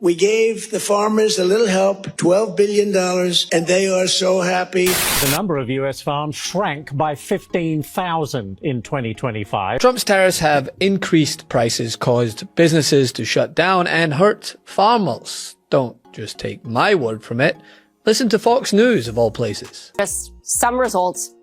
We gave the farmers a little help, $12 billion, and they are so happy. The number of U.S. farms shrank by 15,000 in 2025. Trump's tariffs have increased prices, caused businesses to shut down, and hurt farmers. Don't just take my word from it. Listen to Fox News, of all places. Just some results,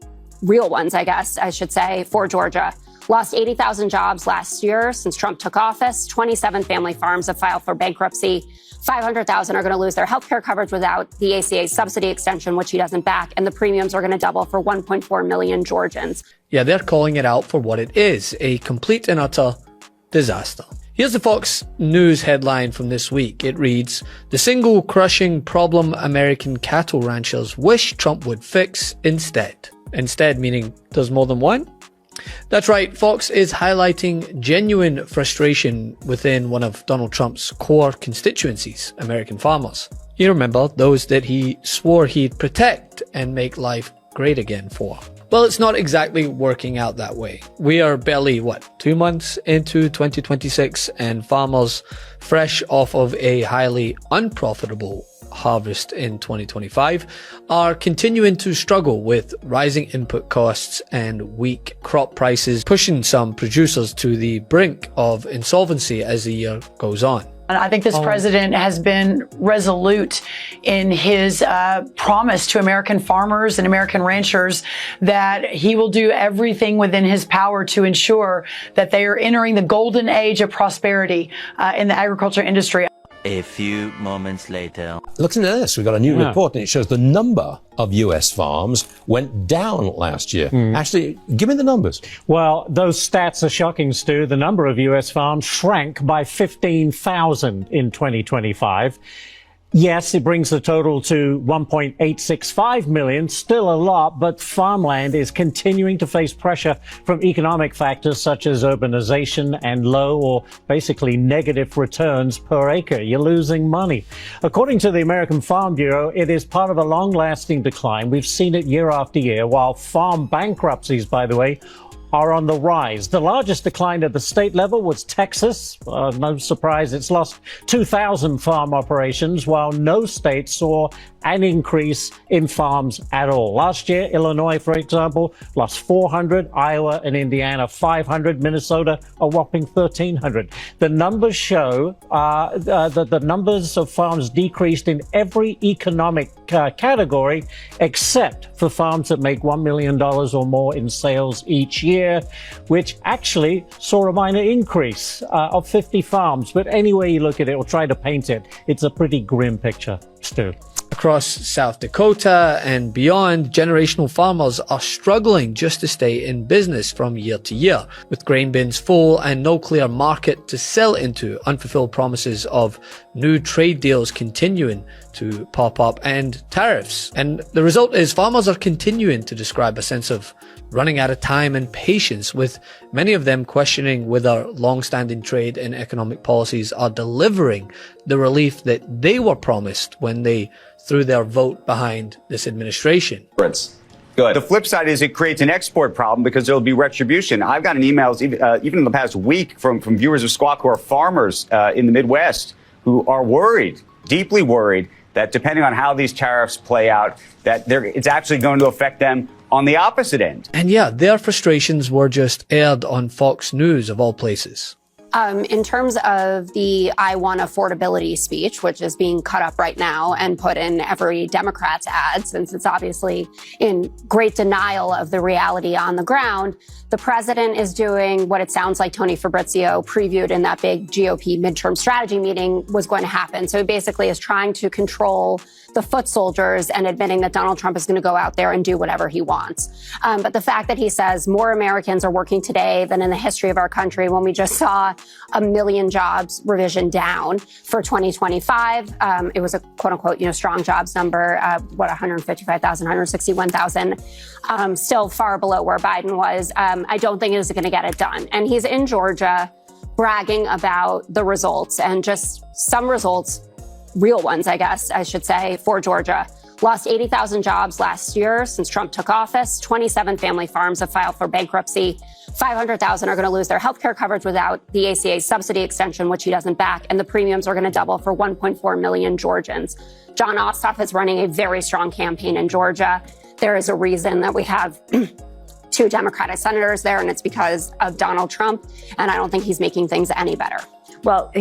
real ones, I guess I should say, for Georgia. Lost 80,000 jobs last year since Trump took office. 27 family farms have filed for bankruptcy. 500,000 are going to lose their health care coverage without the ACA subsidy extension, which he doesn't back. And the premiums are going to double for 1.4 million Georgians. Yeah, they're calling it out for what it is, a complete and utter disaster. Here's the Fox News headline from this week. It reads, "The single crushing problem American cattle ranchers wish Trump would fix instead." Instead meaning there's more than one? That's right, Fox is highlighting genuine frustration within one of Donald Trump's core constituencies, American farmers. You remember, those that he swore he'd protect and make life great again for. Well, it's not exactly working out that way. We are barely, 2 months into 2026, and farmers fresh off of a highly unprofitable harvest in 2025 are continuing to struggle with rising input costs and weak crop prices, pushing some producers to the brink of insolvency as the year goes on. And I think this president has been resolute in his promise to American farmers and American ranchers that he will do everything within his power to ensure that they are entering the golden age of prosperity in the agriculture industry. A few moments later. Looking at this, we've got a new report and it shows the number of US farms went down last year. Actually, give me the numbers. Well, those stats are shocking, Stu. The number of U.S. farms shrank by 15,000 in 2025. Yes, it brings the total to 1.865 million, still a lot, but farmland is continuing to face pressure from economic factors such as urbanization and low or basically negative returns per acre. You're losing money. According to the American Farm Bureau, it is part of a long-lasting decline. We've seen it year after year, while farm bankruptcies, by the way, are on the rise. The largest decline at the state level was Texas. No surprise, it's lost 2,000 farm operations, while no state saw an increase in farms at all. Last year, Illinois, for example, lost 400, Iowa and Indiana 500, Minnesota a whopping 1,300. The numbers show that the numbers of farms decreased in every economic category except for farms that make $1 million or more in sales each year, which actually saw a minor increase of 50 farms. But any way you look at it or try to paint it, it's a pretty grim picture, Stu. Across South Dakota and beyond, generational farmers are struggling just to stay in business from year to year. With grain bins full and no clear market to sell into, unfulfilled promises of new trade deals continuing to pop up, and tariffs. And the result is farmers are continuing to describe a sense of running out of time and patience, with many of them questioning whether long-standing trade and economic policies are delivering the relief that they were promised when they threw their vote behind this administration. Good. The flip side is it creates an export problem because there'll be retribution. I've gotten emails even in the past week from viewers of Squawk who are farmers in the Midwest who are worried, deeply worried, that depending on how these tariffs play out, that it's actually going to affect them on the opposite end. And yeah, their frustrations were just aired on Fox News, of all places. In terms of the I want affordability speech, which is being cut up right now and put in every Democrat's ad, since it's obviously in great denial of the reality on the ground, the president is doing what it sounds like Tony Fabrizio previewed in that big GOP midterm strategy meeting was going to happen. So he basically is trying to control the foot soldiers and admitting that Donald Trump is going to go out there and do whatever he wants. But the fact that he says more Americans are working today than in the history of our country, when we just saw 1 million jobs revision down for 2025, it was a quote unquote, strong jobs number, 155,000, 161,000, still far below where Biden was. I don't think it is going to get it done. And he's in Georgia bragging about the results, and just some results, real ones, I guess I should say, for Georgia. lost 80,000 jobs last year since Trump took office. 27 family farms have filed for bankruptcy. 500,000 are going to lose their health care coverage without the ACA subsidy extension, which he doesn't back. And the premiums are going to double for 1.4 million Georgians. John Ossoff is running a very strong campaign in Georgia. There is a reason that we have 2 Democratic senators there, and it's because of Donald Trump. And I don't think he's making things any better. Well,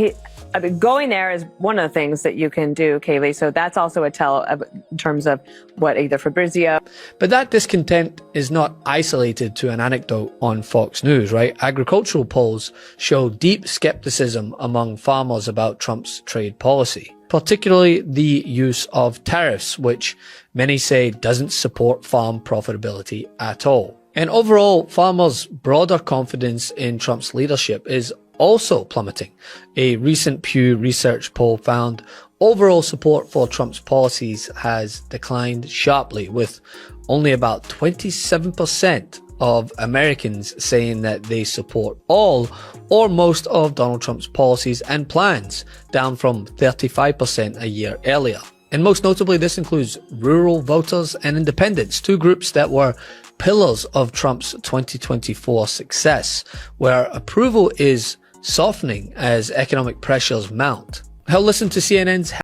going there is one of the things that you can do, Kaylee. So that's also a tell in terms of what either Fabrizio. But that discontent is not isolated to an anecdote on Fox News, right? Agricultural polls show deep skepticism among farmers about Trump's trade policy, particularly the use of tariffs, which many say doesn't support farm profitability at all. And overall, farmers' broader confidence in Trump's leadership is also plummeting. A recent Pew Research poll found overall support for Trump's policies has declined sharply, with only about 27% of Americans saying that they support all or most of Donald Trump's policies and plans, down from 35% a year earlier. And most notably, this includes rural voters and independents, 2 groups that were pillars of Trump's 2024 success, where approval is softening as economic pressures mount. Now listen to CNN's